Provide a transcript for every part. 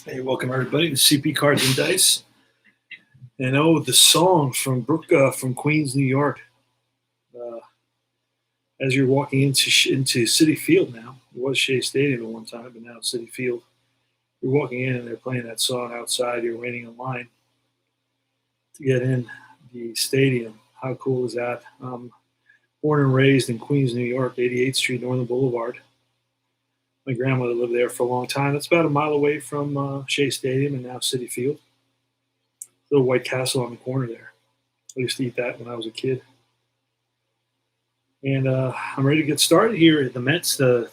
Hey, welcome everybody to CP Cards and Dice. And the song from Brooke from Queens, New York. As you're walking into Citi Field now, it was Shea Stadium at one time, but now it's Citi Field. You're walking in and they're playing that song outside. You're waiting in line to get in the stadium. How cool is that? Born and raised in Queens, New York, 88th Street, Northern Boulevard. My grandmother lived there for a long time. That's about a mile away from Shea Stadium and now Citi Field. Little White Castle on the corner there. I used to eat that when I was a kid. And I'm ready to get started here at the Mets. The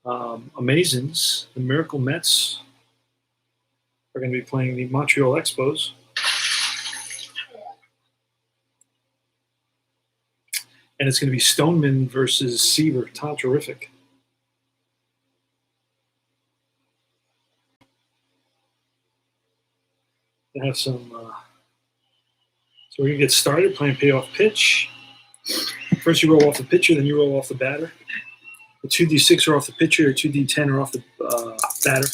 Amazons, the Miracle Mets, are going to be playing the Montreal Expos. And it's going to be Stoneman versus Seaver. Tom, terrific. I have some. So we're going to get started playing payoff pitch. First you roll off the pitcher, then you roll off the batter. The 2d6 are off the pitcher, or 2d10 are off the batter.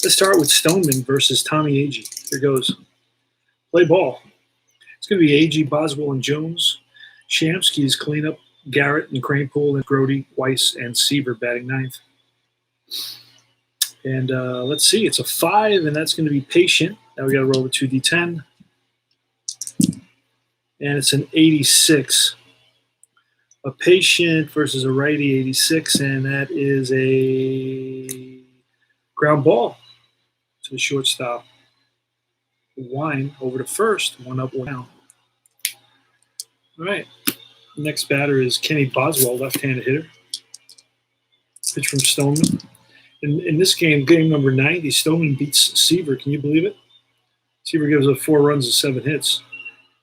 Let's start with Stoneman versus Tommy Agee. Here goes. Play ball. It's going to be Agee, Boswell, and Jones. Shamsky's cleanup, Garrett and Cranepool, and Grody, Weiss, and Seaver batting ninth. And let's see, it's a 5, and that's going to be Patient. Now we got to roll the 2d10. And it's an 86. A Patient versus a righty, 86, and that is a ground ball to the shortstop. Wine over to first, 1 up, 1 down. All right. Next batter is Kenny Boswell, left-handed hitter. Pitch from Stoneman. In this game number 90, Stoneman beats Seaver. Can you believe it? Seaver gives up 4 runs and 7 hits.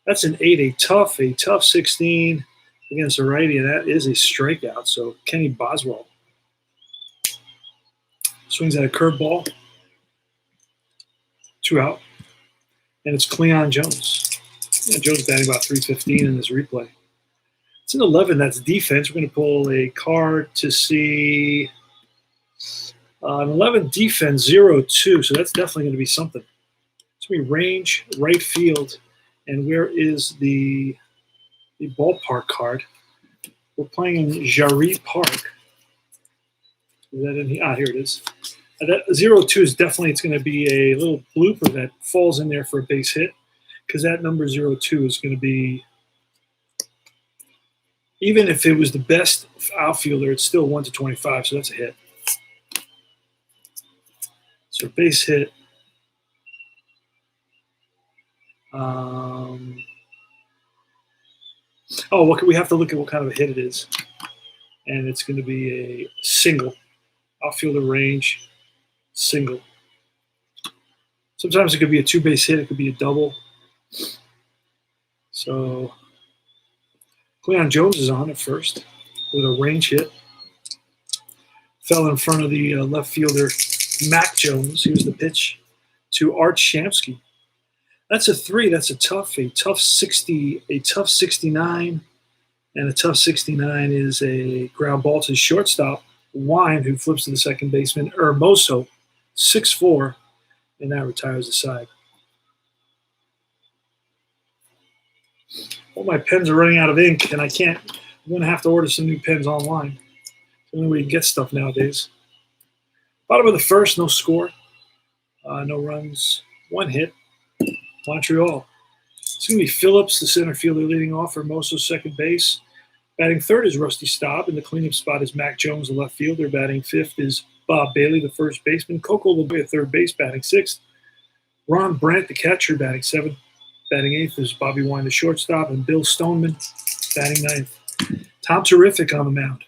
That's an 8, a tough 16 against a righty, and that is a strikeout. So Kenny Boswell swings at a curveball. 2 out. And it's Cleon Jones. Yeah, Jones batting about 315 in this replay. It's an 11. That's defense. We're going to pull a card to see an 11 defense, 0-2. So that's definitely going to be something. It's going to be range, right field. And where is the ballpark card? We're playing in Jarry Park. Is that in here? Ah, here it is. That 0-2 is definitely, it's going to be a little blooper that falls in there for a base hit, because that number 0-2 is going to be, even if it was the best outfielder, it's still 1 to 25, so that's a hit. So base hit. Oh, we have to look at what kind of a hit it is. And it's going to be a single. Outfielder range, single. Sometimes it could be a two-base hit. It could be a double. So Cleon Jones is on at first with a range hit. Fell in front of the left fielder, Mac Jones. Here's the pitch to Art Shamsky. That's a 3. That's a tough 60, a tough 69, and a tough 69 is a ground ball to shortstop, Wine, who flips to the second baseman, Hermoso, 6'4", and that retires the side. All my pens are running out of ink, and I'm going to have to order some new pens online. It's the only way you can get stuff nowadays. Bottom of the first, no score, no runs, 1 hit. Montreal. It's going to be Phillips, the center fielder, leading off. Hermoso, second base. Batting third is Rusty Staub. In the cleanup spot is Mac Jones, the left fielder. Batting fifth is Bob Bailey, the first baseman. Coco LeBoy at third base, batting sixth. Ron Brandt, the catcher, batting seventh. Batting eighth is Bobby Wine, the shortstop. And Bill Stoneman, batting ninth. Tom Terrific on the mound.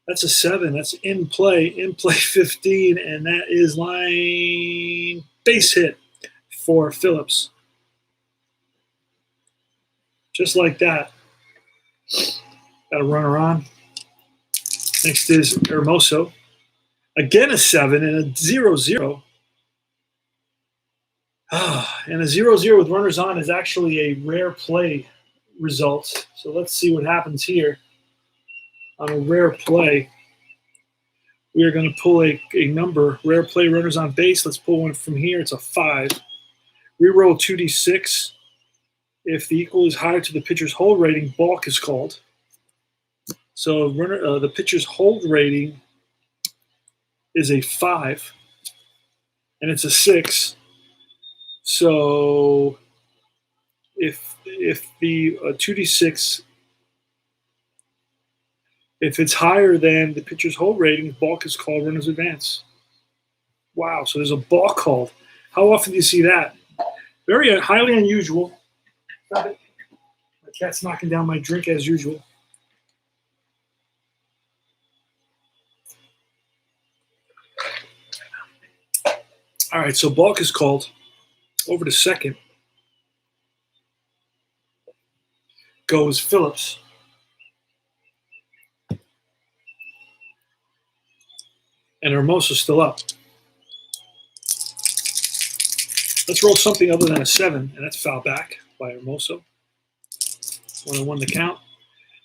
That's a 7. That's in play 15. And that is line base hit for Phillips. Just like that. Got a runner on. Next is Hermoso. Again a 7 and a 0-0. And a 0-0 with runners on is actually a rare play result. So let's see what happens here. On a rare play, we are going to pull a number. Rare play, runners on base. Let's pull one from here. It's a 5. Reroll 2d6. If the equal is higher to the pitcher's hold rating, balk is called. So the pitcher's hold rating is a 5, and it's a 6. So if the 2d6, if it's higher than the pitcher's hold rating, balk is called, runners advance. Wow, so there's a balk called. How often do you see that? Very highly unusual. Stop it. My cat's knocking down my drink as usual. All right, so balk is called. Over to second goes Phillips. And Hermoso's still up. Let's roll something other than a 7, and that's foul back by Hermoso. 1-1 the count.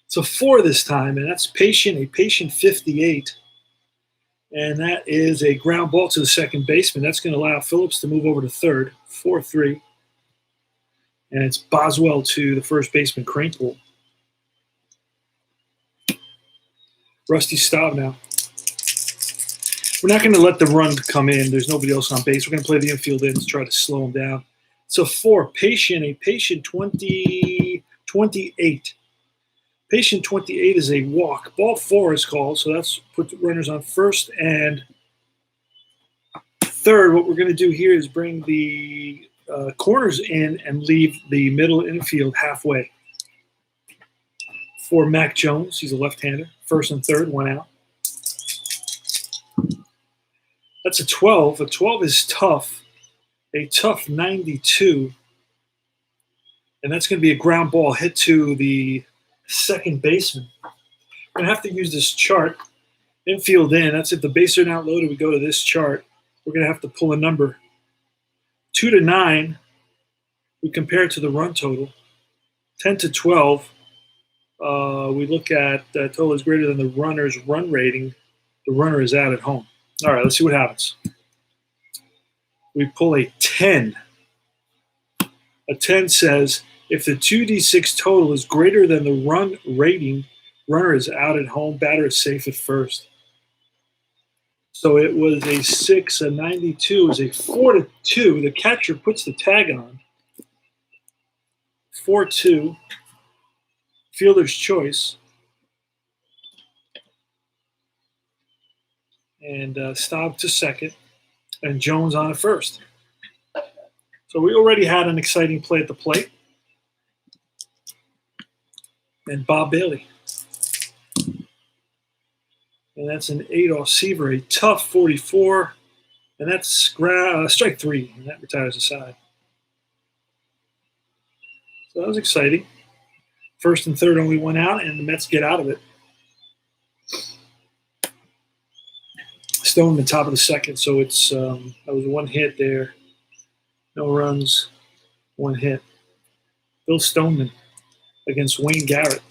It's a 4 this time, and that's a patient 58. And that is a ground ball to the second baseman. That's going to allow Phillips to move over to third, 4-3. And it's Boswell to the first baseman, Cranepool. Rusty Staub now. We're not going to let the run come in. There's nobody else on base. We're going to play the infield in to try to slow him down. So 4, a patient 28. Patient 28 is a walk. Ball 4 is called, so that's put the runners on first and third. What we're going to do here is bring the corners in and leave the middle infield halfway. For Mac Jones, he's a left-hander. First and third, 1 out. That's a 12. A 12 is tough. A tough 92. And that's going to be a ground ball hit to the second baseman. We're going to have to use this chart. Infield in. That's if the bases are not loaded, we go to this chart. We're going to have to pull a number. 2 to 9, we compare it to the run total. 10 to 12, we look at total is greater than the runner's run rating. The runner is out at home. All right, let's see what happens. We pull a 10. A 10 says if the 2d6 total is greater than the run rating, runner is out at home, batter is safe at first. So it was a 6, a 92, it was a 4 to 2. The catcher puts the tag on. 4-2. Fielder's choice. And Staub to second. And Jones on at first. So we already had an exciting play at the plate. and Bob Bailey. And that's an Adolf Seaver, a tough 44. And that's strike 3, and that retires the side. So that was exciting. First and third only went out, and the Mets get out of it. Stoneman, top of the second, so it's that was one hit there. No runs, one hit. Bill Stoneman against Wayne Garrett.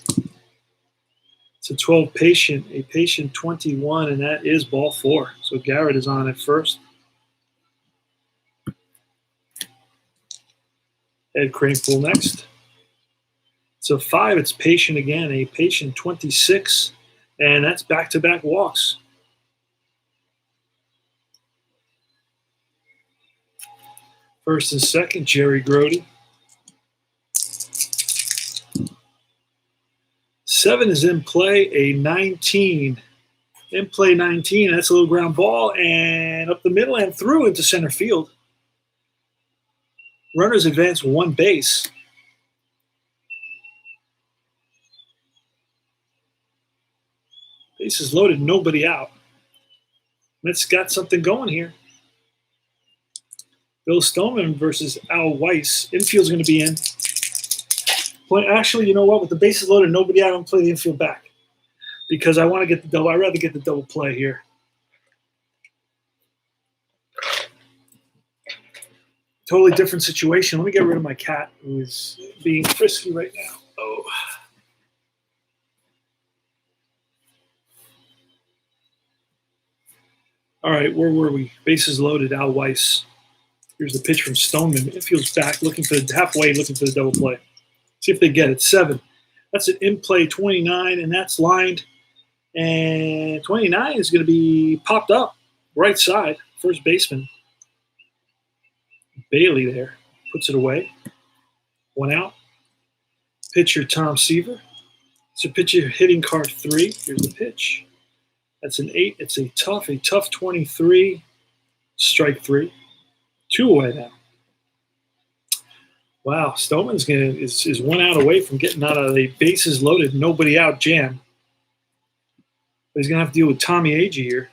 It's a 12 patient, a patient 21, and that is ball 4. So Garrett is on at first. Ed Kranepool next. So 5, it's patient again, a patient 26, and that's back-to-back walks. First and second, Jerry Grody. 7 is in play, a 19. In play 19, that's a little ground ball, and up the middle and through into center field. Runners advance 1 base. Bases loaded, nobody out. Mets got something going here. Bill Stoneman versus Al Weiss. Infield's going to be in. Actually, you know what? With the bases loaded, nobody out, I'm going to play the infield back because I want to get the double. I'd rather get the double play here. Totally different situation. Let me get rid of my cat who is being frisky right now. Oh. All right, where were we? Bases loaded, Al Weiss. Here's the pitch from Stoneman. Infield's back, looking for the halfway, looking for the double play. See if they get it. 7. That's an in-play 29, and that's lined. And 29 is going to be popped up, right side, first baseman. Bailey there, puts it away. 1 out. Pitcher Tom Seaver. It's a pitcher hitting card 3. Here's the pitch. That's an 8. It's a tough 23. Strike 3. 2 away now. Wow, Stoneman's is 1 out away from getting out of a bases loaded, nobody out jam. But he's going to have to deal with Tommy Agee here.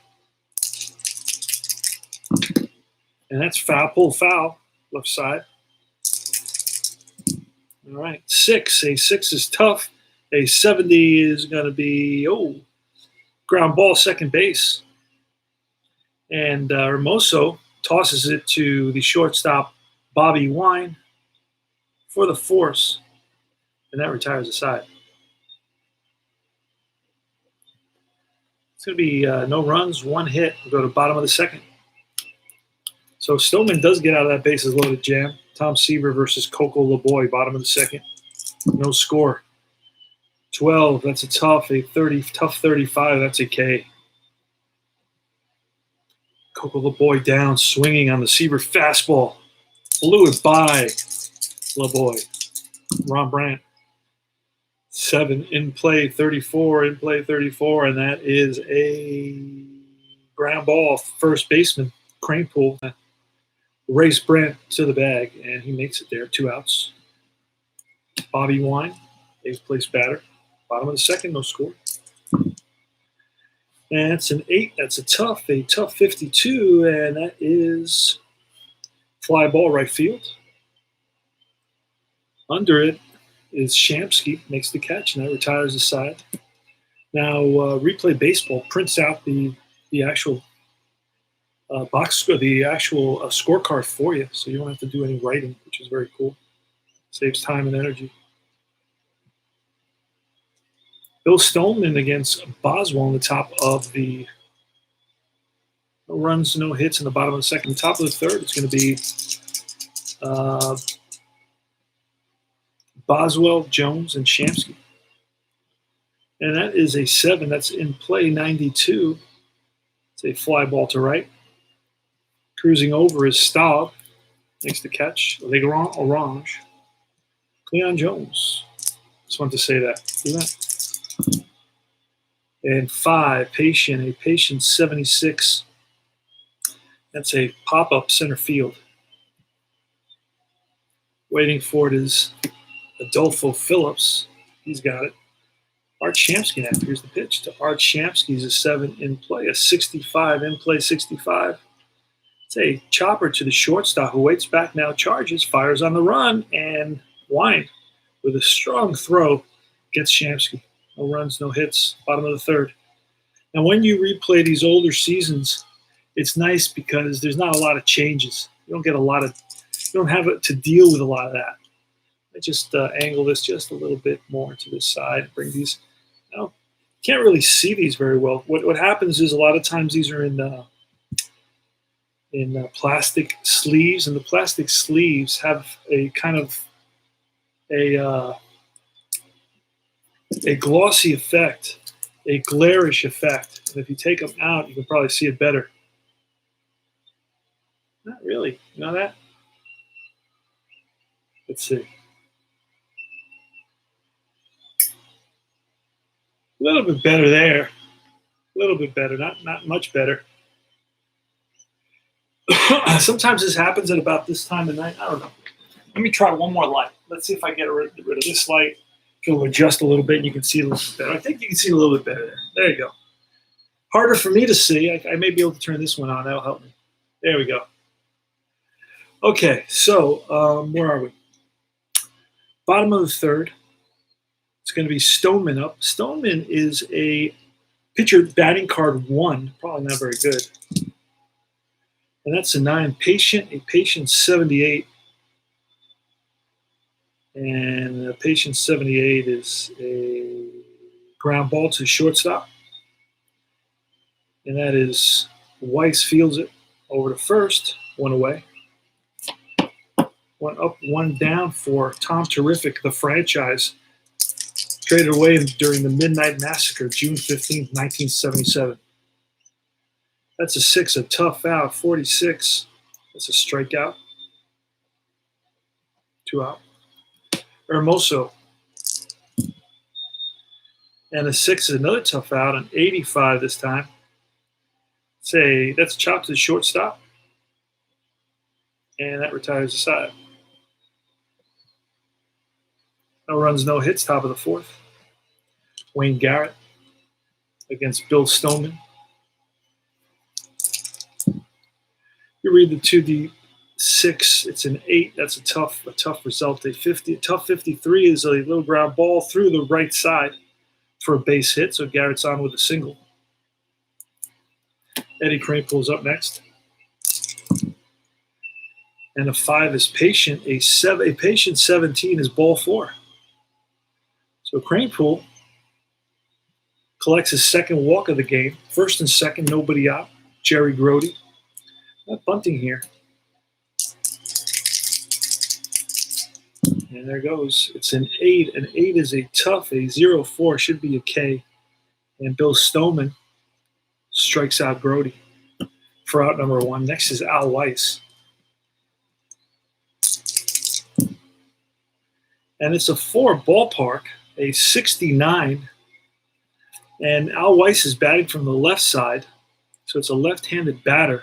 And that's foul, pull foul, left side. All right, 6. A 6 is tough. A 70 is going to be, ground ball, second base. And Hermoso tosses it to the shortstop, Bobby Wine, for the force. And that retires the side. It's going to be no runs, 1 hit. We'll go to bottom of the second. So Stoneman does get out of that bases loaded jam. Tom Seaver versus Coco LeBoy, bottom of the second. No score. 12, that's a tough 35, that's a K. Coco LeBoy down, swinging on the Seaver fastball. Blew it by LeBoy. Ron Brandt. 7, in play 34, and that is a ground ball, first baseman, Kranepool. Race Brandt to the bag, and he makes it there, 2 outs. Bobby Wine, 8th place batter. Bottom of the second, no score. And it's an 8. That's a tough 52, and that is fly ball right field. Under it is Shamsky, makes the catch, and that retires the side. Now, Replay Baseball prints out the actual box score, the actual scorecard for you, so you don't have to do any writing, which is very cool. Saves time and energy. Bill Stoneman against Boswell on the top of the no runs, no hits in the bottom of the second. Top of the third, it's going to be Boswell, Jones, and Shamsky. And that is a 7. That's in play 92. It's a fly ball to right. Cruising over is Staub. Makes the catch. Legrand Orange. Cleon Jones. Just wanted to say that. Do that. And 5, a patient 76. That's a pop-up center field. Waiting for it is Adolfo Phillips. He's got it. Art Shamsky now. Here's the pitch to Art Shamsky. He's a 7 in play, a 65 in play, 65. It's a chopper to the shortstop who waits back now, charges, fires on the run, and Wine with a strong throw gets Shamsky. No runs, no hits, bottom of the third. Now, when you replay these older seasons, it's nice because there's not a lot of changes. You don't get a lot of, you don't have to deal with a lot of that. I just angle this just a little bit more to this side, bring these. You can't really see these very well. What happens is a lot of times these are in plastic sleeves, and the plastic sleeves have a kind of a glossy effect, a glarish effect. And if you take them out, you can probably see it better. Not really. You know that? Let's see. A little bit better there. A little bit better. Not much better. Sometimes this happens at about this time of night. I don't know. Let me try one more light. Let's see if I get rid of this light. It'll adjust a little bit and you can see a little bit better. I think you can see a little bit better there. There you go. Harder for me to see. I may be able to turn this one on. That'll help me. There we go. Okay, so where are we? Bottom of the third. It's going to be Stoneman up. Stoneman is a pitcher batting card 1. Probably not very good. And that's a 9. A patient 78. And a patient 78 is a ground ball to shortstop. And that is Weiss fields it over to first, 1 away. 1 up, 1 down for Tom Terrific, the franchise. Traded away during the Midnight Massacre, June 15th, 1977. That's a 6, a tough out, 46. That's a strikeout. 2 out. Hermoso. And a 6 is another tough out, an 85 this time. That's a chop to the shortstop. And that retires the side. No runs, no hits, top of the fourth. Wayne Garrett against Bill Stoneman. You read the 2D 6, it's an 8. That's a tough result. A tough 53 is a little ground ball through the right side for a base hit. So Garrett's on with a single. Eddie Kranepool is up next. And a 5 is Patient. A Patient 17 is ball 4. So Kranepool collects his second walk of the game. First and second, nobody out. Jerry Grody. Not bunting here. And there goes. It's an 8. An 8 is a tough. A 0-4 should be a K. And Bill Stoneman strikes out Grody for out number 1. Next is Al Weiss. And it's a 4 ballpark, a 69. And Al Weiss is batting from the left side. So it's a left-handed batter.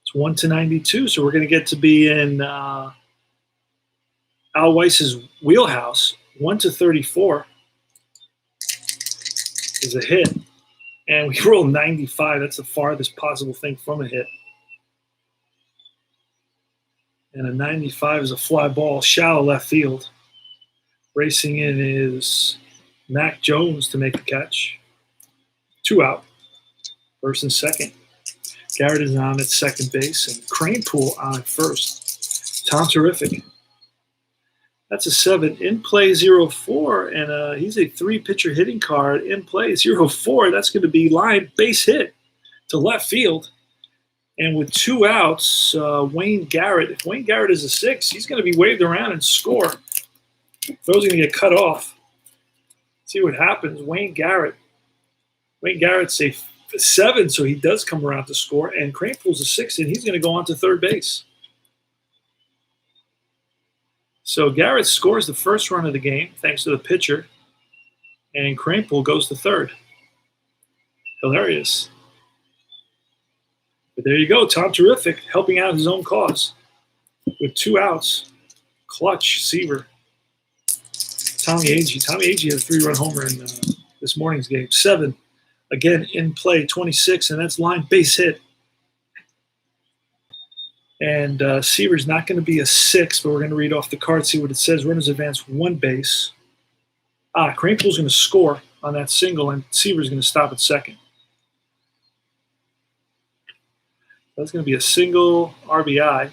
It's 1/92. So we're going to get to be in Al Weiss's wheelhouse. 1/34 is a hit. And we roll 95. That's the farthest possible thing from a hit. And a 95 is a fly ball, shallow left field. Racing in is Mac Jones to make the catch. 2 out. First and second. Garrett is on at second base, and Kranepool on at first. Tom Terrific. That's a 7. In play 0-4, and he's a 3-pitcher hitting card. In play 0-4. That's going to be line base hit to left field. And with 2 outs, Wayne Garrett. If Wayne Garrett is a 6, he's going to be waved around and score. Throw's going to get cut off. See what happens. Wayne Garrett's a 7, so he does come around to score. And Kranepool's a 6, and he's going to go on to third base. So Garrett scores the first run of the game, thanks to the pitcher. And Kranepool goes to third. Hilarious. But there you go. Tom Terrific helping out his own cause. With 2 outs. Clutch, Seaver. Tommy Agee. Tommy Agee had a 3-run homer in this morning's game. 7, again in play. 26, and that's line base hit. And Seaver's not going to be a 6, but we're going to read off the card, see what it says. Runners advance 1 base. Kranepool's going to score on that single, and Seaver's going to stop at second. That's going to be a single RBI.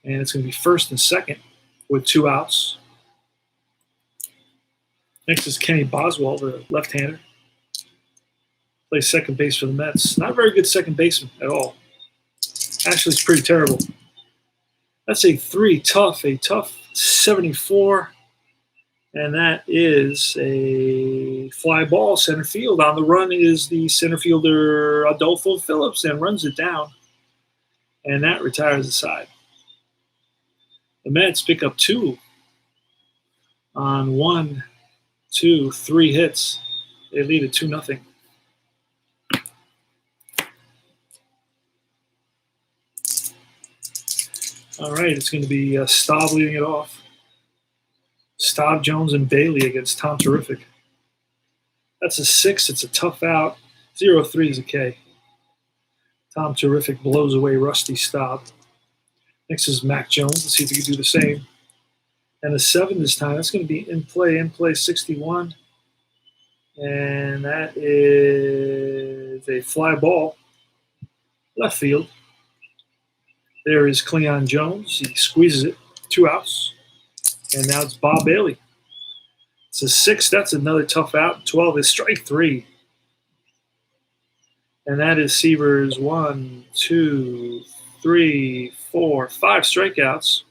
And it's going to be first and second with 2 outs. Next is Kenny Boswell, the left-hander. Plays second base for the Mets. Not a very good second baseman at all. Actually, it's pretty terrible. That's a 3, tough 74. And that is a fly ball center field. On the run is the center fielder Adolfo Phillips, and runs it down. And that retires the side. The Mets pick up 2 on 1, 2, 3 hits. They lead at 2-0. All right, it's going to be Staub leading it off. Staub, Jones, and Bailey against Tom Terrific. That's a 6. It's a tough out. 0-3 is a K. Tom Terrific blows away Rusty Staub. Next is Mac Jones. Let's see if he can do the same. And a 7 this time. That's going to be in play 61. And that is a fly ball. Left field. There is Cleon Jones. He squeezes it. 2 outs. And now it's Bob Bailey. It's a 6. That's another tough out. 12 is strike 3. And that is Seaver's 1, 2, 3, 4, 5 strikeouts.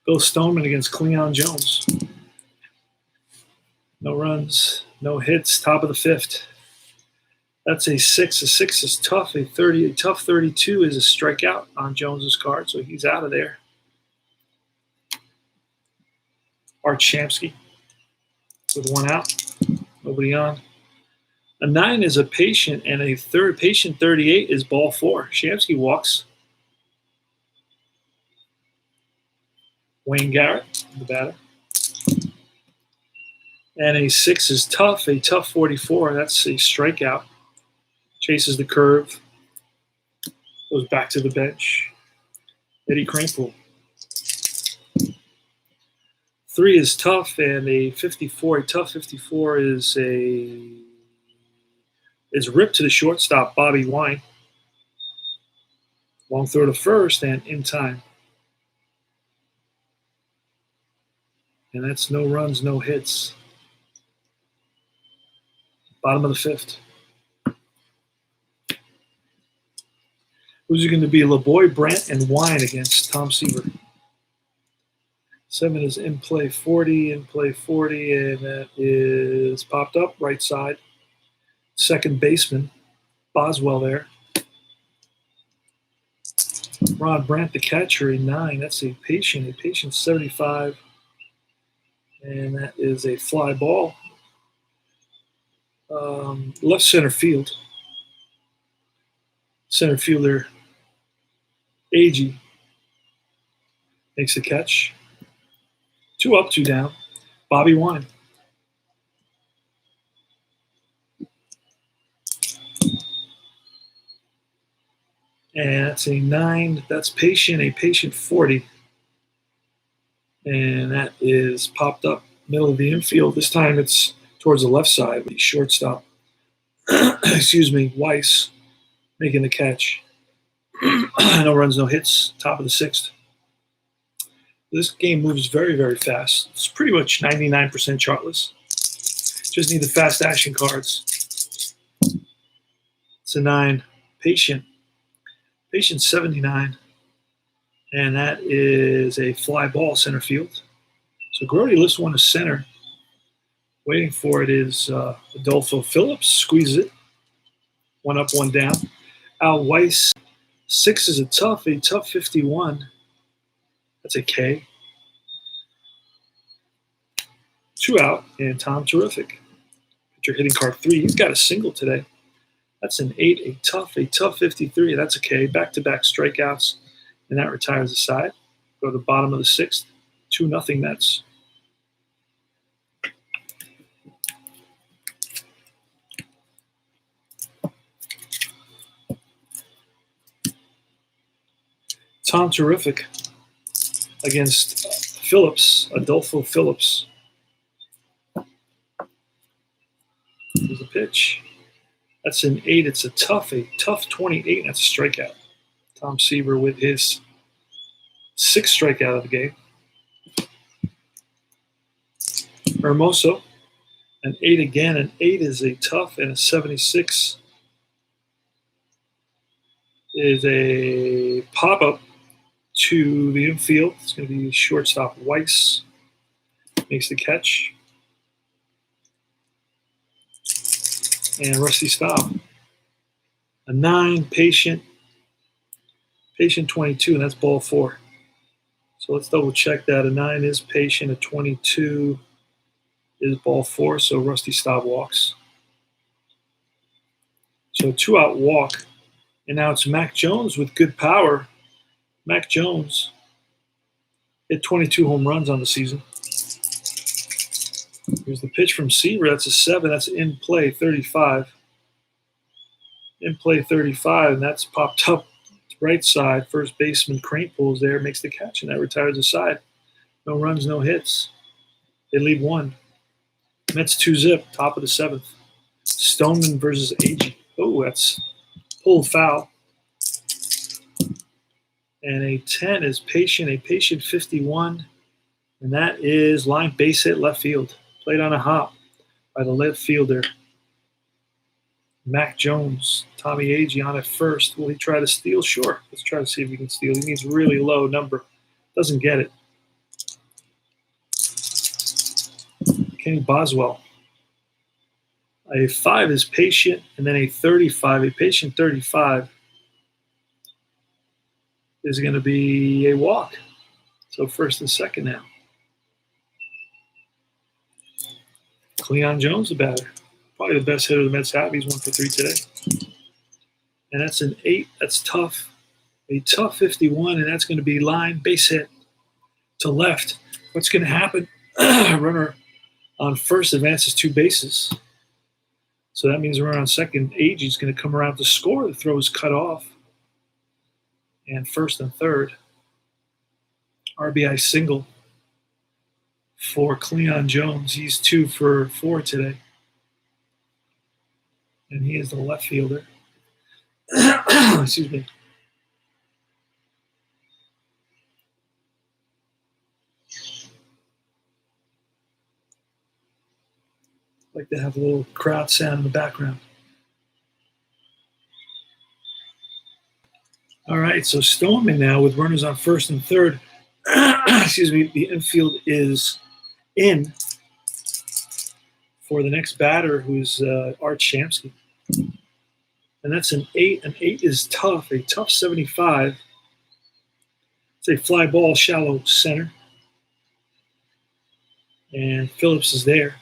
Bill Stoneman against Cleon Jones. No runs, no hits, top of the 5th. That's a 6. A 6 is tough. A tough 32 is a strikeout on Jones's card, so he's out of there. Art Shamsky with 1 out. Nobody on. A 9 is a patient, and a patient 38 is ball 4. Shamsky walks. Wayne Garrett, the batter. And a 6 is tough. A tough 44. That's a strikeout. Chases the curve. Goes back to the bench. Eddie Kranepool. 3 is tough, and a 54. A tough 54 is ripped to the shortstop, Bobby Wine. Long throw to first, and in time. And that's no runs, no hits. Bottom of the 5th. Who's it going to be? LeBoy, Brandt, and Wine against Tom Seaver. 7 is in play 40, and that is popped up, right side. Second baseman, Boswell there. Rod Brandt, the catcher, a 9. That's a patient 75. And that is a fly ball. Left center field. Center fielder Agee makes a catch. 2 up, 2 down. Bobby Wine. And that's a 9. That's a patient 40. And that is popped up middle of the infield. This time it's towards the left side with the shortstop. Weiss making the catch. No runs, no hits. Top of the 6th. This game moves very, very fast. It's pretty much 99% chartless. Just need the fast action cards. It's a 9. Patient 79. And that is a fly ball center field. So Grody lifts one to center. Waiting for it is Adolfo Phillips. Squeezes it. 1 up, 1 down. Al Weiss. 6 is a tough 51. That's a K. 2 out, and Tom Terrific. Pitcher hitting card 3. He's got a single today. That's an 8, a tough 53. That's okay. Back-to-back strikeouts, and that retires the side. Go to the bottom of the 6th. 2-0 Mets. Tom Terrific against Phillips, Adolfo Phillips. Here's the pitch. That's an 8. It's a tough 28. That's a strikeout. Tom Seaver with his 6th strikeout of the game. Hermoso, an 8 again. An 8 is a tough, and a 76 is a pop-up to the infield. It's going to be shortstop Weiss. Makes the catch. And Rusty Staub. A 9, patient 22, and that's ball 4. So let's double check that. A 9 is patient, a 22 is ball 4, so Rusty Staub walks. So a 2-out walk. And now it's Mac Jones with good power. Mac Jones hit 22 home runs on the season. Here's the pitch from Seaver. That's a 7. That's in play 35. In play 35, and that's popped up right side. First baseman Cranepool's there, makes the catch, and that retires the side. No runs, no hits. They leave 1. Mets 2-zip, top of the 7th. Stoneman versus Agee. Oh, that's pulled foul. And a 10 is patient, a patient 51, and that is line base hit left field. Played on a hop by the left fielder. Mac Jones, Tommy Agee on at first. Will he try to steal? Sure. Let's try to see if he can steal. He needs a really low number. Doesn't get it. Kenny Boswell. A 5 is patient, and then a 35. A patient 35 is going to be a walk. So first and second now. Cleon Jones, the batter. Probably the best hitter the Mets have. He's 1 for 3 today. And that's an 8. That's tough. A tough 51, and that's going to be line base hit to left. What's going to happen? Runner on first advances 2 bases. So that means runner on second, Agee's going to come around to score. The throw is cut off. And first and third, RBI single for Cleon Jones. He's 2 for 4 today. And he is the left fielder. Excuse me. Like to have a little crowd sound in the background. All right, so Stoneman now with runners on first and third. Excuse me, the infield is in for the next batter, who's Art Shamsky. And that's an 8. An 8 is tough, a tough 75. It's a fly ball, shallow center. And Phillips is there.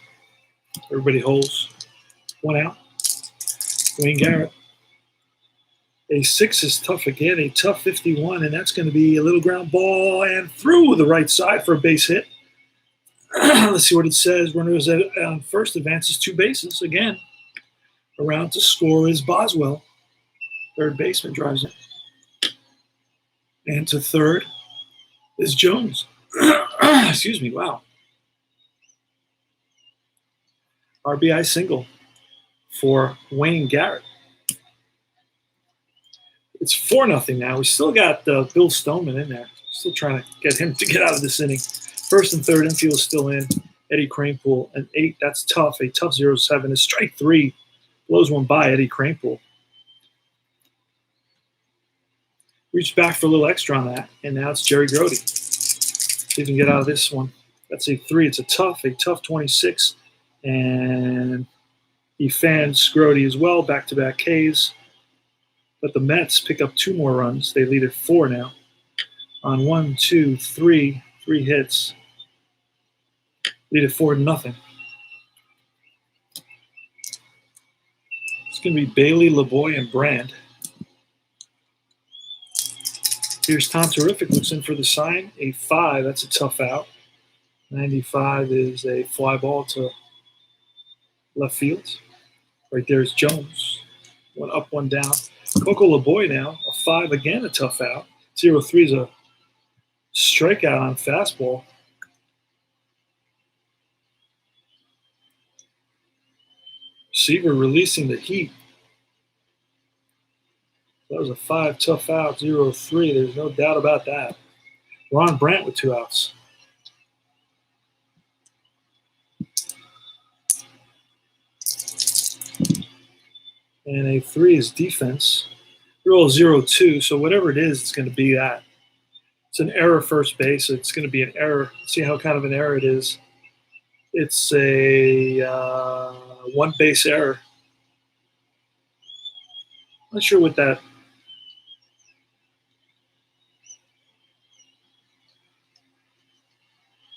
Everybody holds. 1 out. Wayne Garrett. A 6 is tough again, a tough 51, and that's going to be a little ground ball and through the right side for a base hit. Let's see what it says. Runners on first, advances 2 bases. Again, around to score is Boswell. Third baseman drives in. And to third is Jones. Excuse me, wow. RBI single for Wayne Garrett. It's 4-0 now. We still got Bill Stoneman in there. Still trying to get him to get out of this inning. First and third, infield is still in. Eddie Cranepool, an 8. That's tough. A tough 0-7 is strike 3. Blows one by Eddie Cranepool. Reached back for a little extra on that, and now it's Jerry Grody. See if he can get out of this one. That's a 3. It's a tough 26. And he fans Grody as well, back-to-back Ks. But the Mets pick up 2 more runs. They lead at 4 now. On 1, 2, 3 hits. Lead at 4-0. It's going to be Bailey, LeBoy, and Brand. Here's Tom Terrific, looks in for the sign. A 5, that's a tough out. 95 is a fly ball to left field. Right there is Jones. One up, one down. Coco LeBoy now, a 5 again, a tough out. 0-3 is a strikeout on fastball. Receiver releasing the heat. That was a 5 tough out, 0-3. There's no doubt about that. Ron Brandt with 2 outs. And a 3 is defense. Roll 0-2, so whatever it is, it's going to be that. It's an error first base. So it's going to be an error. See how kind of an error it is. It's a one base error. Not sure what that.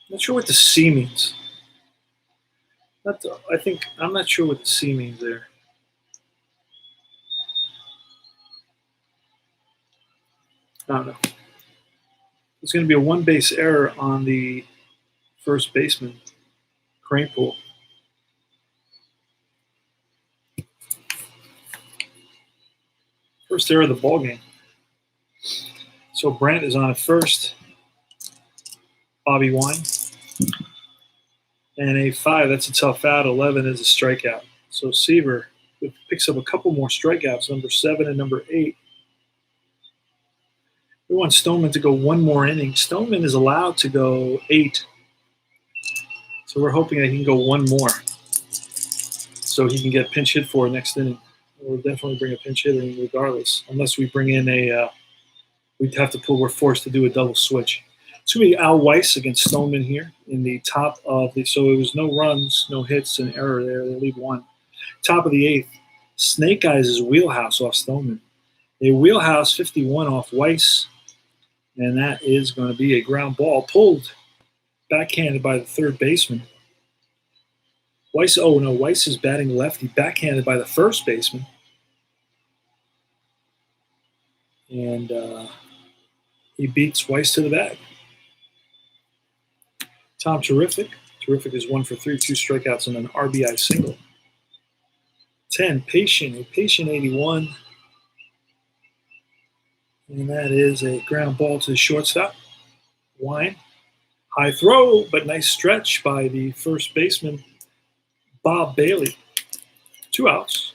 Not sure what the C means. I'm not sure what the C means there. I don't know. It's going to be a one base error on the first baseman, Cranepool. First error of the ball game. So Brandt is on at first. Bobby Wine. And a 5, that's a tough out. 11 is a strikeout. So Seaver picks up a couple more strikeouts, number 7 and number 8. We want Stoneman to go one more inning. Stoneman is allowed to go 8. So we're hoping that he can go one more so he can get pinch hit for next inning. We'll definitely bring a pinch hitter in regardless, unless we bring in we'd have to we're forced to do a double switch. It's going to be Al Weiss against Stoneman here in the top of the, so it was no runs, no hits, an error there. They leave 1. Top of the 8th, Snake Eyes is wheelhouse off Stoneman. A wheelhouse 51 off Weiss, and that is going to be a ground ball pulled, backhanded by the third baseman. Weiss is batting lefty, backhanded by the first baseman. And he beats Weiss to the bag. Tom Terrific. Terrific is 1 for 3, 2 strikeouts, and an RBI single. 10, Patient, a Patient 81. And that is a ground ball to the shortstop. Wine. High throw, but nice stretch by the first baseman, Bob Bailey. 2 outs.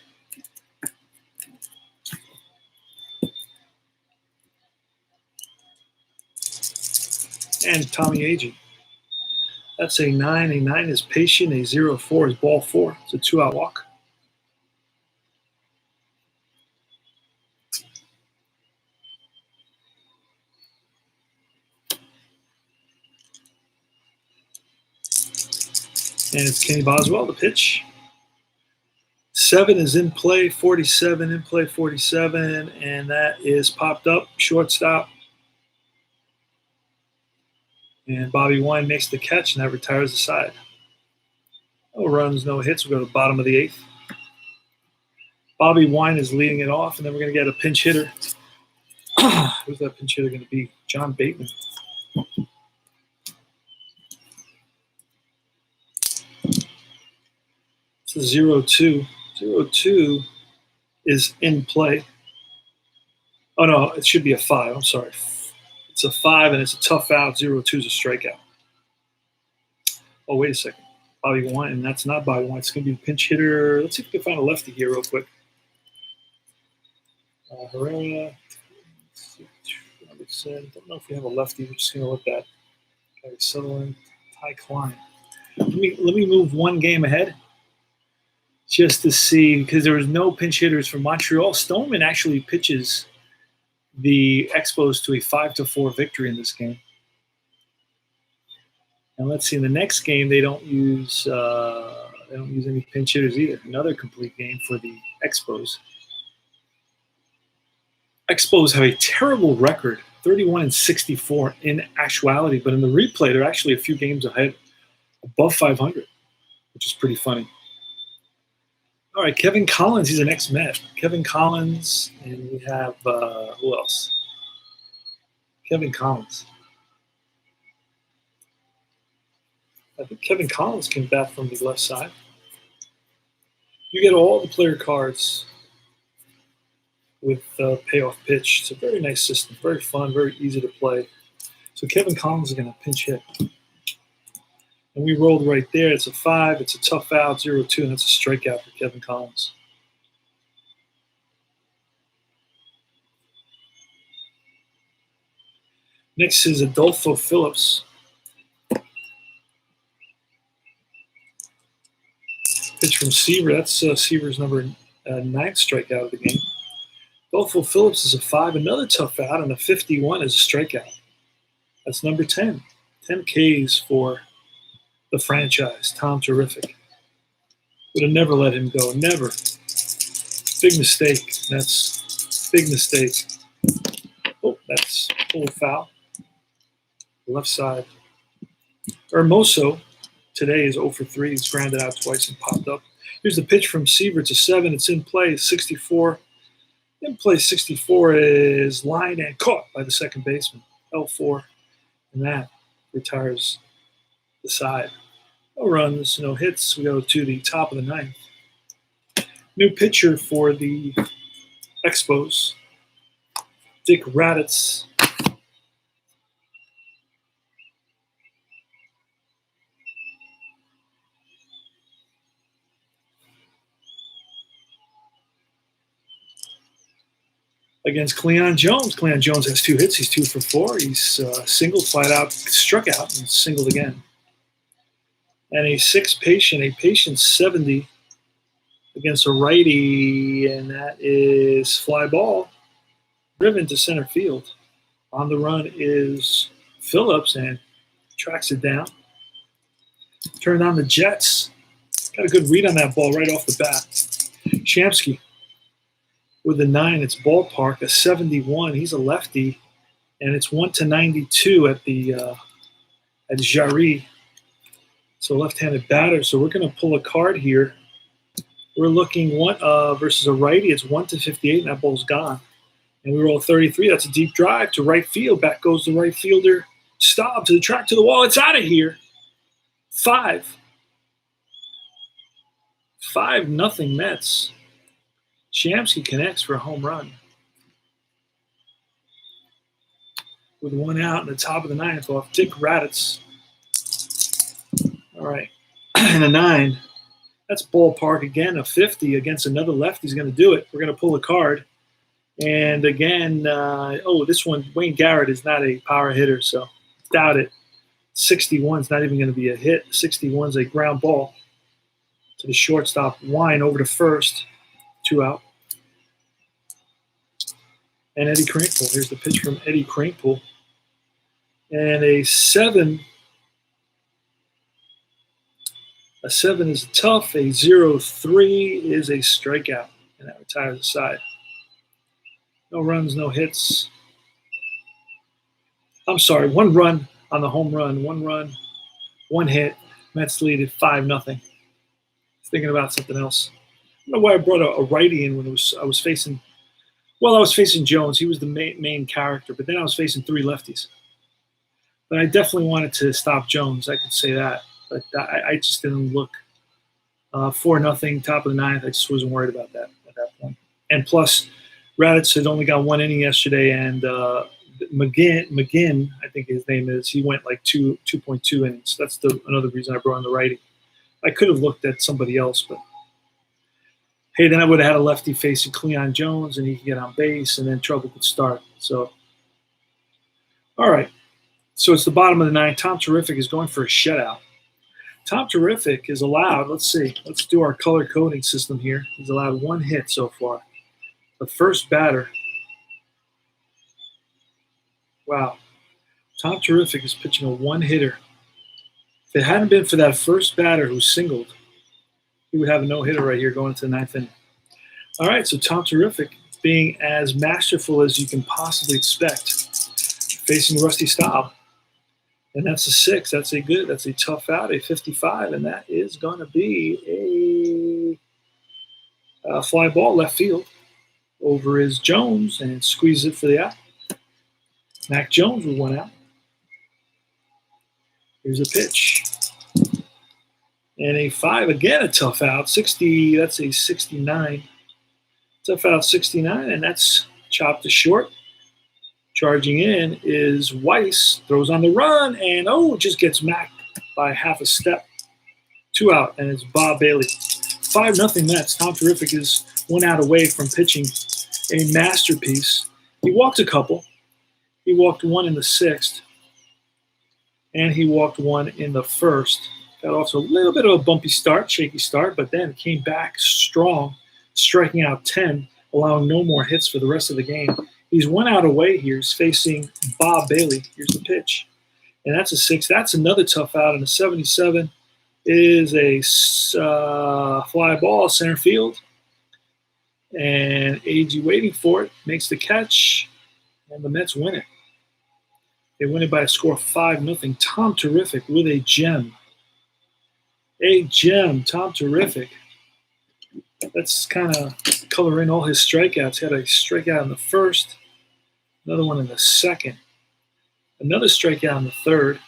And Tommy Agee. That's a 9. A 9 is Patient. A 0-4 is ball 4. It's a 2-out walk. And it's Kenny Boswell, the pitch. 7 is in play, 47 in play, 47, and that is popped up, shortstop. And Bobby Wine makes the catch, and that retires the side. No runs, no hits. We'll go to the bottom of the 8th. Bobby Wine is leading it off, and then we're going to get a pinch hitter. Who's that pinch hitter going to be? John Bateman. It's a 0-2. 0-2 is in play. Oh, no, it should be a 5. I'm sorry. It's a 5, and it's a tough out. 0-2 is a strikeout. Oh, wait a second. Bobby Wine, and that's not Bobby Wine. It's going to be the pinch hitter. Let's see if we can find a lefty here real quick. Herrera. Don't know if we have a lefty. We're just going to look at Gary Sutherland, Ty Klein. Let me move one game ahead just to see, because there was no pinch hitters for Montreal. Stoneman actually pitches the Expos to a 5-4 victory in this game. And let's see, in the next game, they don't use any pinch hitters either. Another complete game for the Expos. Expos have a terrible record, 31-64 in actuality, but in the replay, they're actually a few games ahead, above 500, which is pretty funny. All right, Kevin Collins, he's an ex-Met. Kevin Collins, and we have, who else? Kevin Collins. I think Kevin Collins can bat from the left side. You get all the player cards with payoff pitch. It's a very nice system, very fun, very easy to play. So Kevin Collins is going to pinch hit. And we rolled right there. It's a 5. It's a tough out, 0-2, and that's a strikeout for Kevin Collins. Next is Adolfo Phillips. Pitch from Seaver. That's Seaver's number 9th strikeout of the game. Adolfo Phillips is a 5. Another tough out, and a 51 is a strikeout. That's number 10. 10 Ks for the franchise. Tom Terrific. Would have never let him go. Never. Big mistake. That's big mistake. Oh, that's full foul. Left side. Hermoso today is 0 for 3. He's grounded out twice and popped up. Here's the pitch from Seaver. It's a 7. It's in play. 64. In play 64 is lined and caught by the second baseman. L4. And that retires the side. No runs, no hits. We go to the top of the 9th. New pitcher for the Expos, Dick Raditz. Against Cleon Jones. Cleon Jones has 2 hits. He's 2 for 4. He's singled, flat out, struck out, and singled again. And a patient 70 against a righty, and that is fly ball, driven to center field. On the run is Phillips, and tracks it down. Turned on the Jets. Got a good read on that ball right off the bat. Shamsky with a 9. It's ballpark, a 71. He's a lefty, and it's 1-92 at the at Jarry. So left-handed batter. So we're going to pull a card here. We're looking versus a righty. It's 1-58, and that ball's gone. And we roll 33. That's a deep drive to right field. Back goes the right fielder. Stop to the track to the wall. It's out of here. 5-0 Mets. Shamsky connects for a home run. With 1 out in the top of the 9th off Dick Raditz. All right. And a 9. That's ballpark again, a 50 against another lefty. He's going to do it. We're going to pull a card. And again, this one, Wayne Garrett is not a power hitter, so doubt it. 61 is not even going to be a hit. 61 is a ground ball to the shortstop. Wine over to first. 2 out. And Eddie Krankpool. Here's the pitch from Eddie Krankpool. And a 7. A 7 is tough. A 0-3 is a strikeout. And that retires the side. No runs, no hits. I'm sorry, 1 run on the home run. 1 run, 1 hit. Mets lead at 5-0. Thinking about something else. I don't know why I brought a righty in when I was facing Jones. He was the main character, but then I was facing 3 lefties. But I definitely wanted to stop Jones. I could say that. But I just didn't look. 4-0, top of the 9th. I just wasn't worried about that at that point. And plus, Raditz had only got 1 inning yesterday, and McGinn, I think his name is, he went like 2.2 innings. That's another reason I brought in the righty. I could have looked at somebody else, but hey, then I would have had a lefty facing Cleon Jones, and he could get on base, and then trouble could start. So, all right. So it's the bottom of the 9th. Tom Terrific is going for a shutout. Tom Terrific is allowed, let's see, let's do our color coding system here. He's allowed 1 hit so far. The first batter. Wow. Tom Terrific is pitching a 1-hitter. If it hadn't been for that first batter who singled, he would have a no-hitter right here going into the 9th inning. All right, so Tom Terrific being as masterful as you can possibly expect, facing Rusty Staub. And that's a 6. That's a tough out, a 55, and that is going to be Fly ball left field over is Jones and squeezes it for the out. Mac Jones with one out. Here's a pitch. And a 5, again a tough out. 60, that's a 69. Tough out 69, and that's chopped to short. Charging in is Weiss, throws on the run, and just gets Mac by half a step. 2 out, and it's Bob Bailey. 5-0 Mets. Tom Terrific is 1 out away from pitching a masterpiece. He walked a couple. He walked 1 in the 6th, and he walked 1 in the 1st. Got off to a little bit of a bumpy start, shaky start, but then came back strong, striking out 10, allowing no more hits for the rest of the game. He's 1 out away here. He's facing Bob Bailey. Here's the pitch. And that's a 6. That's another tough out. And a 77 is a fly ball center field. And AG waiting for it. Makes the catch. And the Mets win it. They win it by a score of 5-0. Tom Terrific with a gem. A gem. Tom Terrific. Let's kind of color in all his strikeouts. He had a strikeout in the 1st, another one in the 2nd, another strikeout in the 3rd,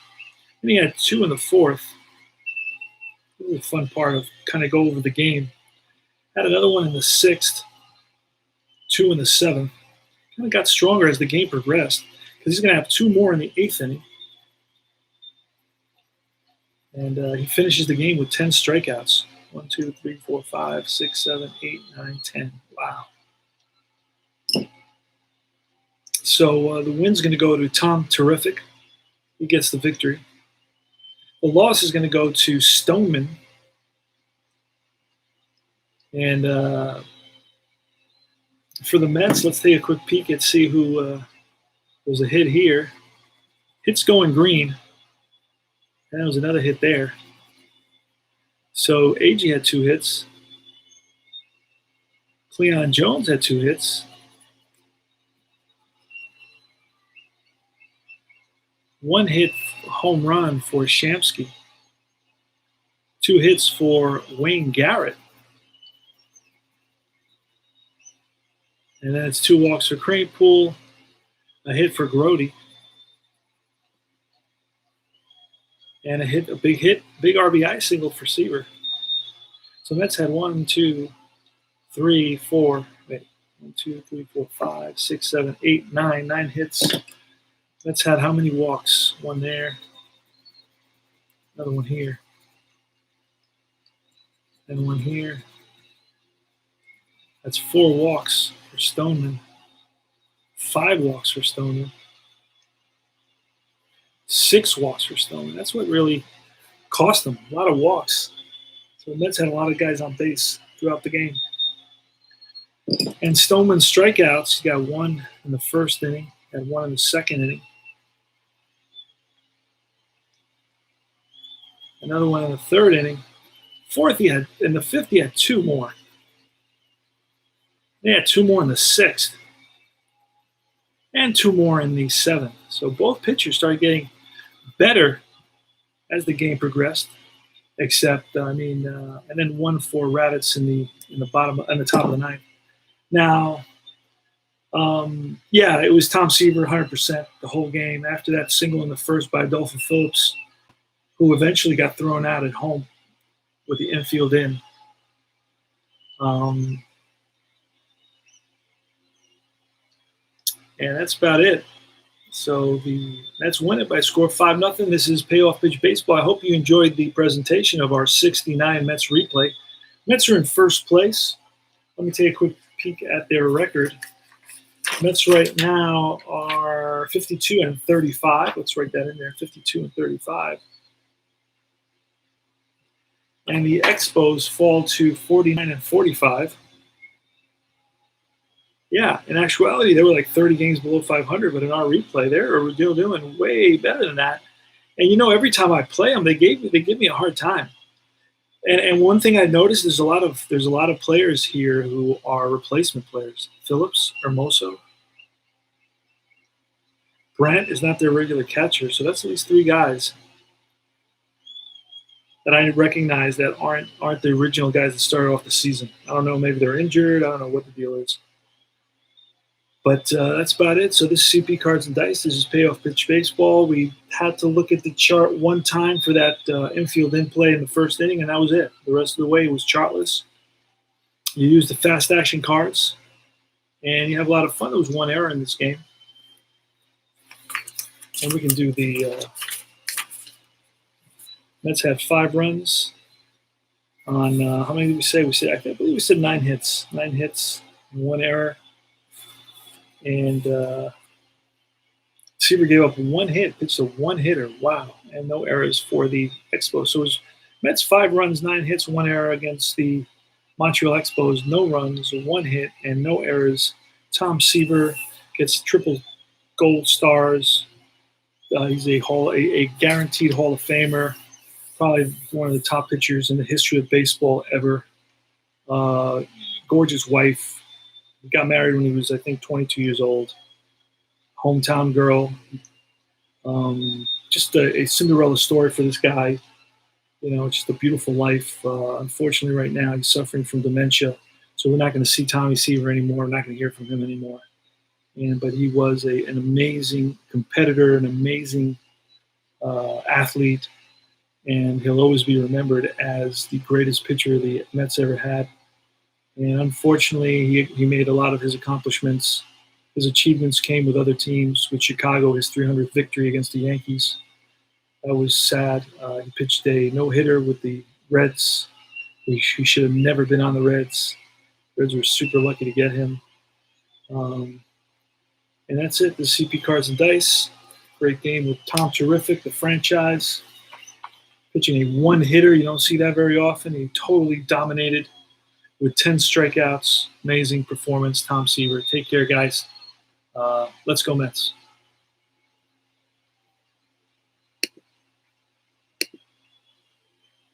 and he had 2 in the 4th. This is a fun part of kind of go over the game. Had another one in the 6th, 2 in the 7th. Kind of got stronger as the game progressed because he's going to have 2 more in the 8th inning. And he finishes the game with 10 strikeouts. 1, 2, 3, 4, 5, 6, 7, 8, 9, 10. Wow. So the win's going to go to Tom Terrific. He gets the victory. The loss is going to go to Stoneman. And for the Mets, let's take a quick peek and see who there's a hit here. Hit's going green. And there was another hit there. So AG had 2 hits. Cleon Jones had 2 hits. 1 hit home run for Shamsky. 2 hits for Wayne Garrett. And then it's 2 walks for Kranepool, a hit for Grody. And a big RBI single for Seaver. So Mets had 1, 2, 3, 4, 5, 6, 7, 8, 9 hits. Mets had how many walks? 1 there, another one here, and 1 here. That's 4 walks for Stoneman, 5 walks for Stoneman. 6 walks for Stoneman. That's what really cost them. A lot of walks. So the Mets had a lot of guys on base throughout the game. And Stoneman's strikeouts, he got 1 in the 1st inning, had 1 in the 2nd inning. Another 1 in the 3rd inning. In the 5th, he had 2 more. They had 2 more in the 6th. And 2 more in the 7th. So both pitchers started getting better as the game progressed, except and then 1 for Raditz in the top of the 9th. Now, it was Tom Seaver 100% the whole game. After that single in the 1st by Adolfo Phillips, who eventually got thrown out at home with the infield in. And that's about it. So the Mets win it by a score of 5-0. This is Payoff Pitch Baseball. I hope you enjoyed the presentation of our 69 Mets replay. Mets are in 1st place. Let me take a quick peek at their record. Mets right now are 52-35. Let's write that in there, 52-35. And the Expos fall to 49-45. Yeah, in actuality, they were like 30 games below 500, but in our replay, they're doing way better than that. And every time I play them, they give me a hard time. And one thing I noticed is there's a lot of players here who are replacement players. Phillips, Hermoso, Brent is not their regular catcher, so that's at least 3 guys that I recognize that aren't the original guys that started off the season. I don't know, maybe they're injured. I don't know what the deal is. But that's about it. So this is CP Cards and Dice. This is Payoff Pitch Baseball. We had to look at the chart one time for that infield in play in the first inning, and that was it. The rest of the way it was chartless. You use the fast action cards, and you have a lot of fun. There was one error in this game. And we can do the Mets had 5 runs on how many did we say? I believe we said 9 hits. 9 hits, 1 error. And Seaver gave up 1 hit, pitched a 1-hitter. Wow. And no errors for the Expos. So it was Mets 5 runs, 9 hits, 1 error against the Montreal Expos. No runs, 1 hit, and no errors. Tom Seaver gets triple gold stars. He's a guaranteed Hall of Famer. Probably one of the top pitchers in the history of baseball ever. Gorgeous wife. He got married when he was, I think, 22 years old. Hometown girl. Just a Cinderella story for this guy. You know, just a beautiful life. Unfortunately, right now, he's suffering from dementia. So we're not going to see Tommy Seaver anymore. We're not going to hear from him anymore. But he was an amazing competitor, an amazing athlete. And he'll always be remembered as the greatest pitcher the Mets ever had. And unfortunately, he made a lot of his accomplishments. His achievements came with other teams. With Chicago, his 300th victory against the Yankees. That was sad. He pitched a no-hitter with the Reds. He should have never been on the Reds. Reds were super lucky to get him. And that's it. The CP Cards and Dice. Great game with Tom Terrific, the franchise. Pitching a 1-hitter. You don't see that very often. He totally dominated with 10 strikeouts. Amazing performance, Tom Seaver. Take care, guys. Let's go Mets.